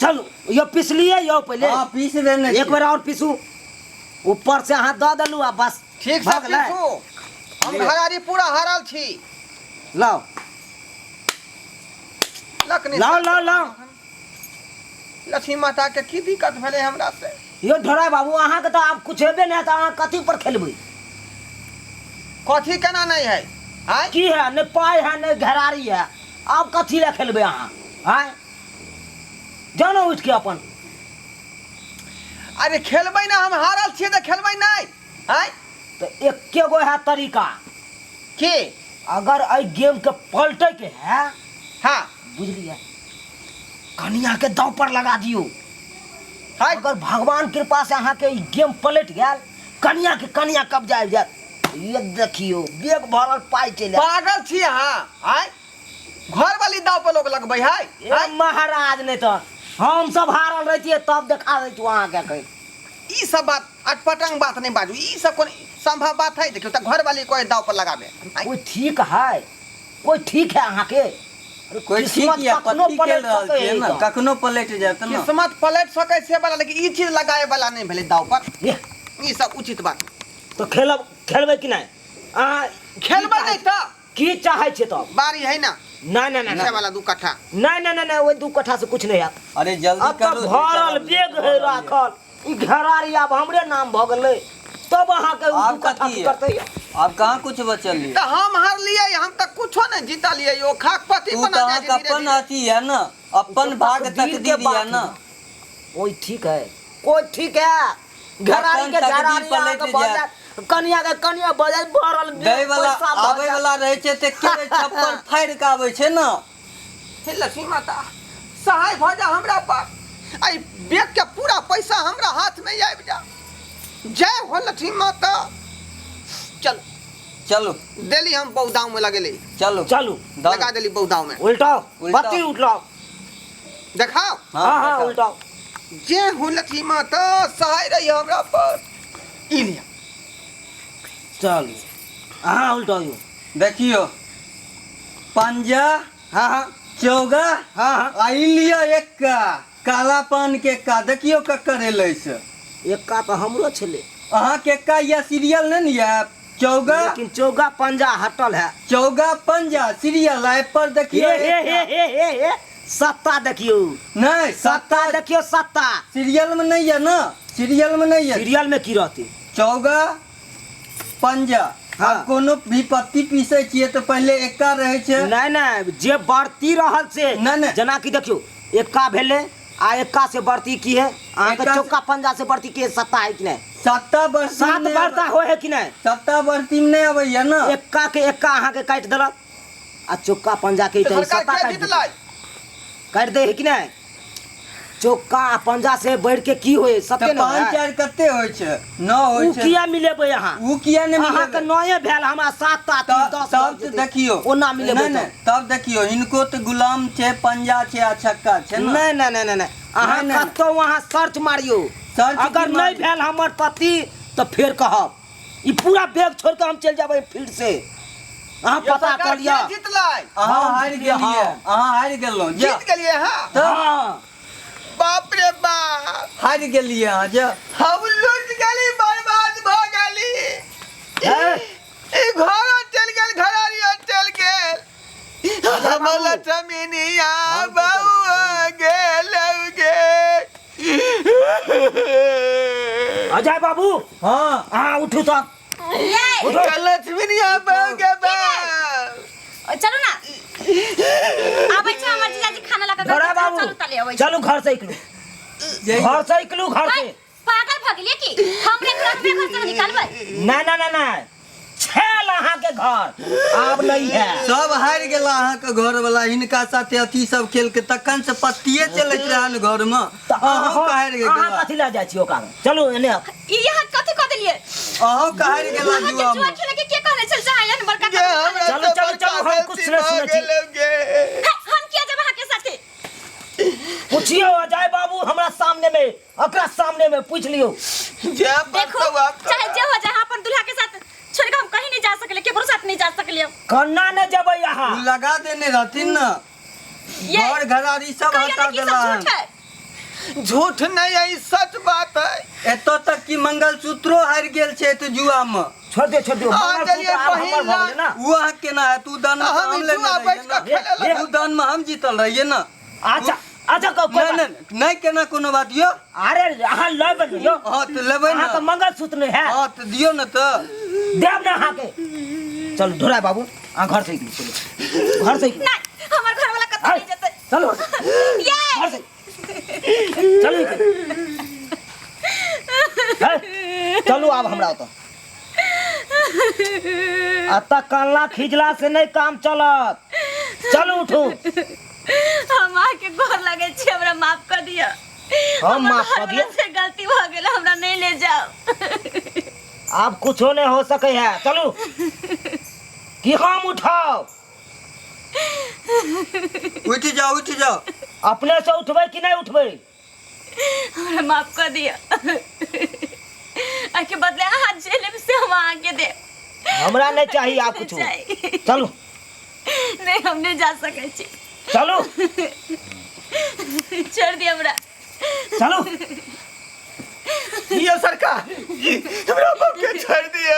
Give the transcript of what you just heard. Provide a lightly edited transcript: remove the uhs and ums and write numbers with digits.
चलो यो पीस लिए यो पहले। हां पीस लेने एक बार और पीसू ऊपर से हाथ द दलू आ बस ठीक से पीसू हम घरारी पूरा हरल छी। लाओ लकनी लाओ लाओ लाओ लक्ष्मी माता के की दिक्कत भेले हमरा से। यो ढोरा बाबू अहाँ के तो आप कुछ हेबे नहीं तो अहाँ कथी पर खेलबै कथी केना नहीं है हां की है ने पाई है ने घरारी है आप कथी ले खेलबै अहाँ हां जानो उठ के अपन। अरे खेलबै ना हम हारल छिए त खेलबै नहीं हां तो एके गो है तरीका की अगर आई गेम के पलटे के है हां बुझलिए कन्या के दाव पर लगा दियो। हाय अगर भगवान कृपा से अहाँ के ई गेम पलट गया कन्या के कन्या कब जाए जात ये देखियो बेग भरल पाई चले पागल छी हां हाय घर वाली दाव पर लोग लगबै हाय ए महाराज नहीं तो हम सब हारल रहतिए तब देखा दे तू अहाँ के कह ई सब बात अटपटंग बात नहीं बाजू ई सब कोन संभव बात है। देखियो त घर वाली कोई दाव पर लगाबे कोई ठीक है कोई ठीक है अहाँ के कोई ठीक या पति के रहल छै ना कखनो पलट जात ना किस्मत पलट सकै से वाला लेकिन ई चीज लगाए वाला नहीं भेले दाव पर ये ई सब उचित बात। तो खेलबै कि नहीं अहाँ खेलबै नहीं त की चाहे छे तो बारी है ना नहीं नहीं से वाला 2 कट्ठा नहीं वो 2 कट्ठा से कुछ नहीं आता। अरे जल्दी अब तो करो भरल बेग है राखल ई घरारी अब हमरे नाम भ गेलै तब अहाँ के 2 कट्ठा करतै अब कहाँ कुछ बचल है त हम हार लिए हम तक कुछो नहीं जीता लिए यो खाकपति तू बना तो अपन अथी है ना अपन भाग तकदीर है ना कोई ठीक है कोई ठीक है घरारी के घरारी पलट जाए कन्या के कन्या बजाय भरल गए वाला आवे वाला रहे छे ते के छप्पर फाड़ के आवे छे ना। हे लक्ष्मी माता सहाय भ जा हमरा पर आई बेग के पूरा पैसा हमरा हाथ में आबि जा जय हो लक्ष्मी माता। चल चलो देली हम बौदाव में लगेली चलो चलो लगा देली बौदाव में उल्टाओ बत्ती उल्टाओ देखाओ हां उल्टाओ जय हो लक्ष्मी माता सहाय रही हमरा पर ई लिया चल हां उल्टाओ देखियो पंजा हां चौगा हां आई लियो एक का काला पान के का देखियो का करेले से एक का तो हमरो छले अहाँ के का या सीरियल नहीं है चौगा लेकिन चौगा पंजा हटल है चौगा पंजा सीरियल है पर देखियो ए सत्ता देखियो नहीं सत्ता देखियो सत्ता सीरियल में नहीं है ना सीरियल में नहीं है सीरियल में की रहती चौगा पंजा हाँ। हाँ कोनो भी पत्ती पीसे छिए तो पहले एक्का रहे छे नहीं नहीं जे बढ़ती रहल से नहीं जना की देखियो एक्का भेले आ एक्का से बढ़ती की है अहाँ के चौका पंजा से बढ़ती की सत्ता है कि नहीं सत्ता बर्ती सात बढ़ता हो है कि नहीं सत्ता बर्ती में नहीं आवे है ना एक्का के एक्का अहाँ के काट देलक आ चौका पंजा के तो सत्ता काट दे है कि नहीं चौका आ पंजा से बढ़ के की होए सत्ते तो न 5-4 कते होय छे न होय उ छे किया मिलेबे यहाँ उ किया ने अहाँ के नये भेल हमरा 7 ता 10 तब तो देखियो ओना मिलेबे नहीं तब देखियो इनको तो गुलाम छे पंजा छे आ छक्का छे ना नहीं अहाँ कतो वहाँ सर्च मारियो अगर नहीं भेल हमर पति तो फिर कहब ई पूरा बैग छोड़ के हम चल जाबे फील्ड से अहाँ पता कर लिया जीतलाई अहाँ हार गेलिए अहाँ हार गेलो जीत गेलिए हां बाप रे बाप हार गेलिए अहाँ जा हम लूट गेली बर्बाद भ गेली ई घर चल गेल घरारी चल गेल हमर लक्ष्मीनिया बाऊ गेल अजय बाबू हां हाँ उठो तो उठो लक्ष्मीनिया बाऊ के बा चलो ना आबै छ हमर जीजाजी खाना लगा बड़ा बाबू चलो तले आबै चलो घर से निकलो घर से पागल भ गेलिए की हमरे घर में घर से निकालबै नहीं छेल अहाँ के घर अब नहीं है सब हार गेला अहाँ के घर वाला हिनका साथे अथी सब खेल के तखन से पत्तिए चलत रहल घर में अहाँ हार गेला अहाँ कथि ला जाय छी ओका चलो एने ई यहाँ कथि क देलिए अहाँ हार गेला जुआ में जुआ खेले के कहने चल जायन बड़का चलो हम कुछ न सुनै छी हम किया जब अहाँ के साथे पूछियो अजय बाबू हमरा सामने में ओकरा सामने में पूछ लियो देखो चाहे जे हो जाए अपन दुल्हा के साथ छोड़ के हम कहीं नहीं जा सकले केकरो साथ नहीं जा सकले कन्ना न जबै यहाँ लगा देने रहथिन ना घर घरारी सब हटा देला झूठ नहीं है, ई सच बात है। एतो तक कि मंगलसूत्रो हार गेल छै तो जुआ में। छोड़ दे हाँ, चलिए, हमर भऽ गेलै ना। वो अहाँ केना है तू दान में हम हम ई लेने जुआ रहिए बैठ ना। के खेले ये तू दान में हम जीतल रहिए ना। अच्छा अच्छा नहीं नहीं नहीं केना कोनो बात यो। अरे अहाँ लेबै ने यौ। हाँ तो लेबै ना। अहाँ के मंगलसूत्र नहीं है। हाँ तो दियो ना तो। देब ना अहाँ के। चल ढोरा बाबू अहाँ घर से निकली, चलो घर से निकली। नहीं हमर घर वाला कतौ नहीं जेतै। चलो ये घर से चलो चलो अब हमरा ओतऽ अतः कानला खिजला से नहीं काम चलत। चल उठू। हम आके गोर लगे छी, हमरा माफ कर दिया। हम माफ कर दिया? से गलती हो गेल, हमरा नहीं ले जाओ। अब कुछो नहीं हो सके है। चलो कि हम उठाओ। उठ जाओ उठ जाओ। अपने से उठबै कि नहीं उठबै? हमरा माफ कर दिया। आके बदले हाथ जेल में से हम आके दे। हमरा नहीं चाहिए आप कुछ। चाहिए। चलो नहीं हम नहीं जा सके छी। चलो छोड़ दिया हमरा। चलो ये सरकार हमरा बाप के छोड़ दिया।